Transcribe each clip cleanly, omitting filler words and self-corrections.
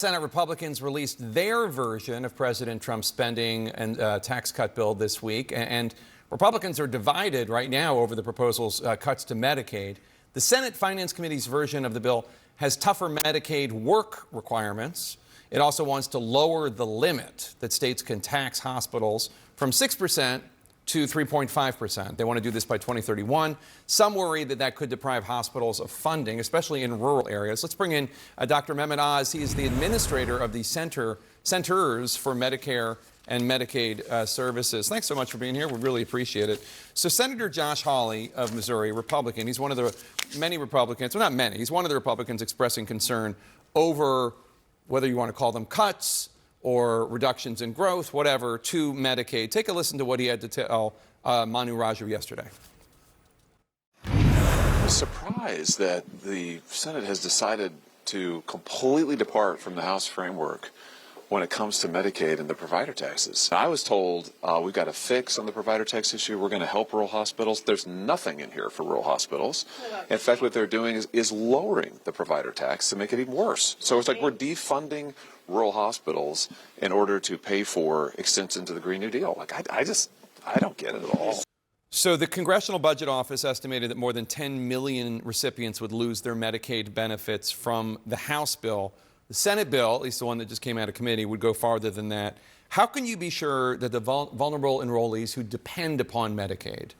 Senate Republicans released their version of President Trump's spending and tax cut bill this week, and Republicans are divided right now over the proposal's cuts to Medicaid. The Senate Finance Committee's version of the bill has tougher Medicaid work requirements. It also wants to lower the limit that states can tax hospitals from 6% to 3.5%. They want to do this by 2031. Some worry that that could deprive hospitals of funding, especially in rural areas. Let's bring in Dr. Mehmet Oz. He is the administrator of the Centers for Medicare and Medicaid Services. Thanks so much for being here. We really appreciate it. So Senator Josh Hawley of Missouri, Republican, he's one of the many Republicans, well, not many, he's one of the Republicans expressing concern over whether you want to call them cuts or reductions in growth, whatever, to Medicaid. Take a listen to what he had to tell Manu Raju yesterday. I'm surprised that the Senate has decided to completely depart from the House framework when it comes to Medicaid and the provider taxes. I was told we've got a fix on the provider tax issue. We're going to help rural hospitals. There's nothing in here for rural hospitals. In fact, what they're doing is lowering the provider tax to make it even worse. So it's like we're defunding rural hospitals in order to pay for extensions to the Green New Deal. Like, I don't get it at all. So the Congressional Budget Office estimated that more than 10 million recipients would lose their Medicaid benefits from the House bill. The Senate bill, at least the one that just came out of committee, would go farther than that. How can you be sure that the vulnerable enrollees who depend upon Medicaid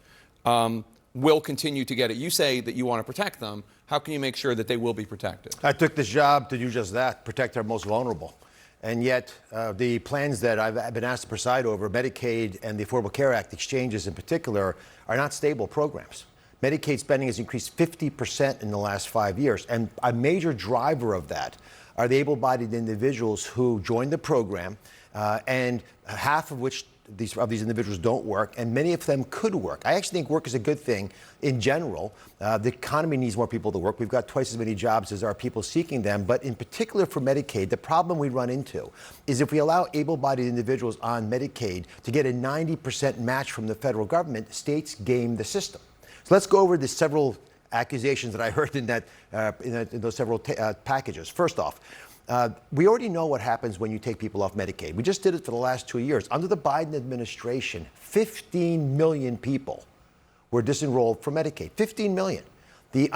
will continue to get it? You say that you want to protect them. How can you make sure that they will be protected? I took this job to do just that, protect our most vulnerable. And yet, the plans that I've been asked to preside over, Medicaid and the Affordable Care Act exchanges in particular, are not stable programs. Medicaid spending has increased 50% in the last 5 years. And a major driver of that are the able-bodied individuals who joined the program, and half of which these individuals don't work, and many of them could work. I actually think work is a good thing in general. The economy needs more people to work. We've got twice as many jobs as there are people seeking them. But in particular for Medicaid, the problem we run into is if we allow able-bodied individuals on Medicaid to get a 90% match from the federal government, states game the system. So let's go over the several accusations that I heard in those several packages. First off, we already know what happens when you take people off Medicaid. We just did it for the last 2 years. Under the Biden administration, 15 million people were disenrolled from Medicaid. 15 million. The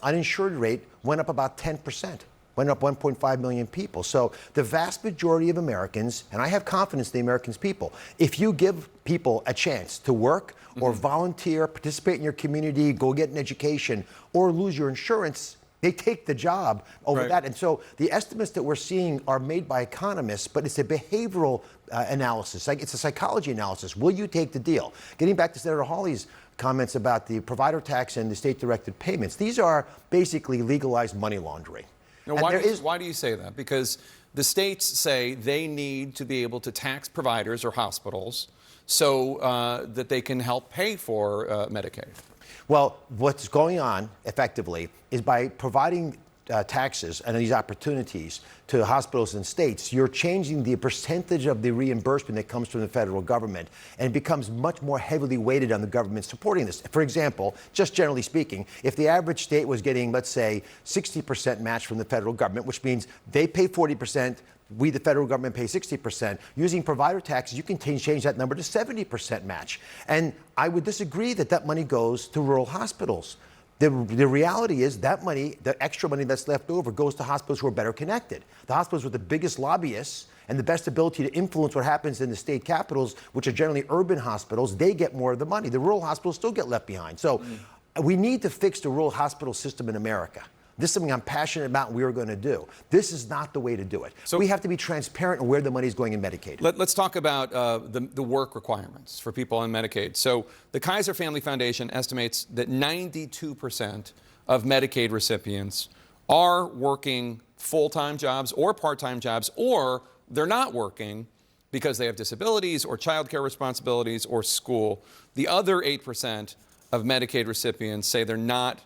uninsured rate went up about 10%. Went up 1.5 million people. So the vast majority of Americans, and I have confidence in the Americans' people, if you give people a chance to work or volunteer, participate in your community, go get an education, or lose your insurance, they take the job over that. And so the estimates that we're seeing are made by economists, but it's a behavioral analysis. It's a psychology analysis. Will you take the deal? Getting back to Senator Hawley's comments about the provider tax and the state-directed payments, these are basically legalized money laundering. Now, why do you say that? Because the states say they need to be able to tax providers or hospitals so that they can help pay for Medicaid. Well, what's going on effectively is by providing taxes and these opportunities to hospitals and states, you're changing the percentage of the reimbursement that comes from the federal government, and it becomes much more heavily weighted on the government supporting this. For example, just generally speaking, if the average state was getting, let's say, 60% match from the federal government, which means they pay 40%, we, the federal government, pay 60%. Using provider taxes, you can change that number to 70% match. And I would disagree that that money goes to rural hospitals. The reality is that money, the extra money that's left over, goes to hospitals who are better connected. The hospitals with the biggest lobbyists and the best ability to influence what happens in the state capitals, which are generally urban hospitals, they get more of the money. The rural hospitals still get left behind. So we need to fix the rural hospital system in America. This is something I'm passionate about and we're going to do. This is not the way to do it. So we have to be transparent on where the money is going in Medicaid. Let's talk about the work requirements for people on Medicaid. So the Kaiser Family Foundation estimates that 92% of Medicaid recipients are working full-time jobs or part-time jobs, or they're not working because they have disabilities or childcare responsibilities or school. The other 8% of Medicaid recipients say they're not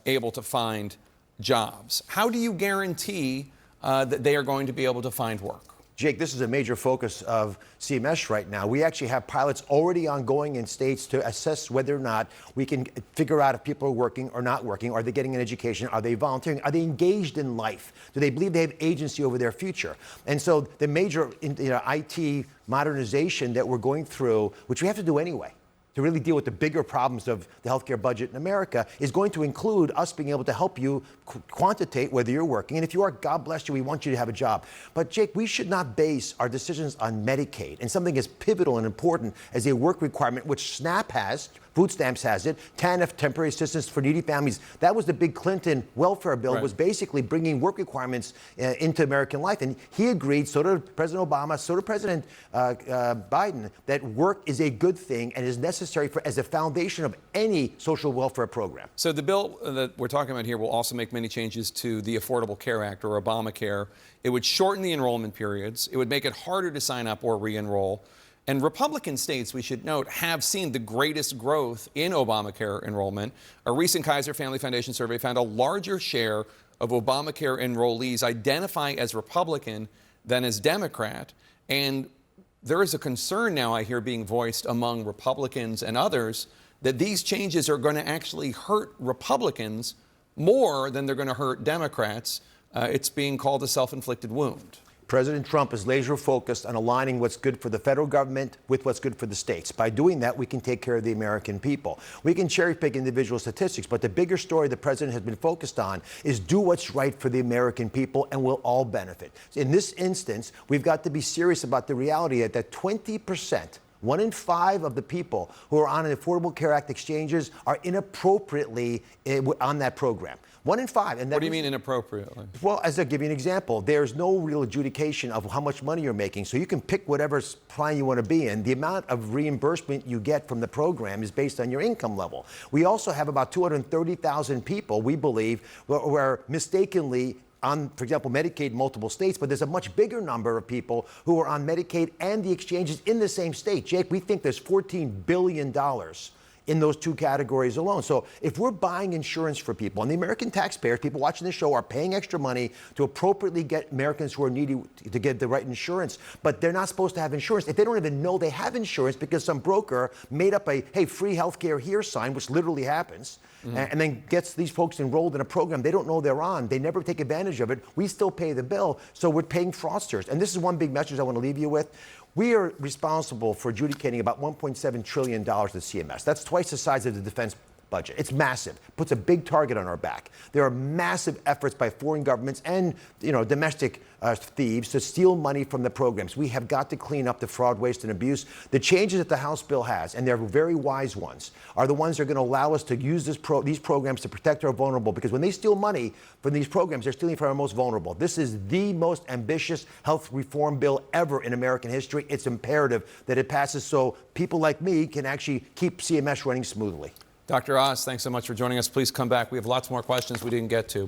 able to find jobs. How do you guarantee that they are going to be able to find work? Jake, this is a major focus of CMS right now. We actually have pilots already ongoing in states to assess whether or not we can figure out if people are working or not working. Are they getting an education? Are they volunteering? Are they engaged in life? Do they believe they have agency over their future? And so the major IT modernization that we're going through, which we have to do anyway, to really deal with the bigger problems of the healthcare budget in America, is going to include us being able to help you quantitate whether you're working. And if you are, God bless you, we want you to have a job. But Jake, we should not base our decisions on Medicaid and something as pivotal and important as a work requirement, which SNAP has, food stamps has it, TANF, temporary assistance for needy families. That was the big Clinton welfare bill, was basically bringing work requirements into American life. And he agreed, so did President Obama, so did President Biden, that work is a good thing and is necessary as a foundation of any social welfare program. So the bill that we're talking about here will also make many changes to the Affordable Care Act, or Obamacare. It would shorten the enrollment periods. It would make it harder to sign up or re-enroll. And Republican states, we should note, have seen the greatest growth in Obamacare enrollment. A recent Kaiser Family Foundation survey found a larger share of Obamacare enrollees identify as Republican than as Democrat. And there is a concern now, I hear, being voiced among Republicans and others that these changes are going to actually hurt Republicans more than they're going to hurt Democrats. It's being called a self-inflicted wound. President Trump is laser focused on aligning what's good for the federal government with what's good for the states. By doing that, we can take care of the American people. We can cherry pick individual statistics, but the bigger story the president has been focused on is do what's right for the American people, and we'll all benefit. In this instance, we've got to be serious about the reality that 20%, 1 in 5 of the people who are on an Affordable Care Act exchanges are inappropriately on that program. 1 in 5. And what do you mean inappropriately? Well, as I'll give you an example, there's no real adjudication of how much money you're making, so you can pick whatever plan you want to be in. The amount of reimbursement you get from the program is based on your income level. We also have about 230,000 people, we believe, who are mistakenly on, for example, Medicaid in multiple states, but there's a much bigger number of people who are on Medicaid and the exchanges in the same state. Jake, we think there's $14 billion in those two categories alone. So if we're buying insurance for people, and the American taxpayers, people watching this show, are paying extra money to appropriately get Americans who are needy to get the right insurance, but they're not supposed to have insurance if they don't even know they have insurance because some broker made up a, hey, free healthcare here sign, which literally happens, and then gets these folks enrolled in a program they don't know they're on. They never take advantage of it. We still pay the bill, so we're paying fraudsters. And this is one big message I want to leave you with. We are responsible for adjudicating about $1.7 trillion to CMS. That's twice the size of the defense budget. It's massive. Puts a big target on our back. There are massive efforts by foreign governments and domestic thieves to steal money from the programs. We have got to clean up the fraud, waste, and abuse. The changes that the House bill has, and they're very wise ones, are the ones that are going to allow us to use these programs to protect our vulnerable. Because when they steal money from these programs, they're stealing from our most vulnerable. This is the most ambitious health reform bill ever in American history. It's imperative that it passes so people like me can actually keep CMS running smoothly. Dr. Oz, thanks so much for joining us. Please come back. We have lots more questions we didn't get to.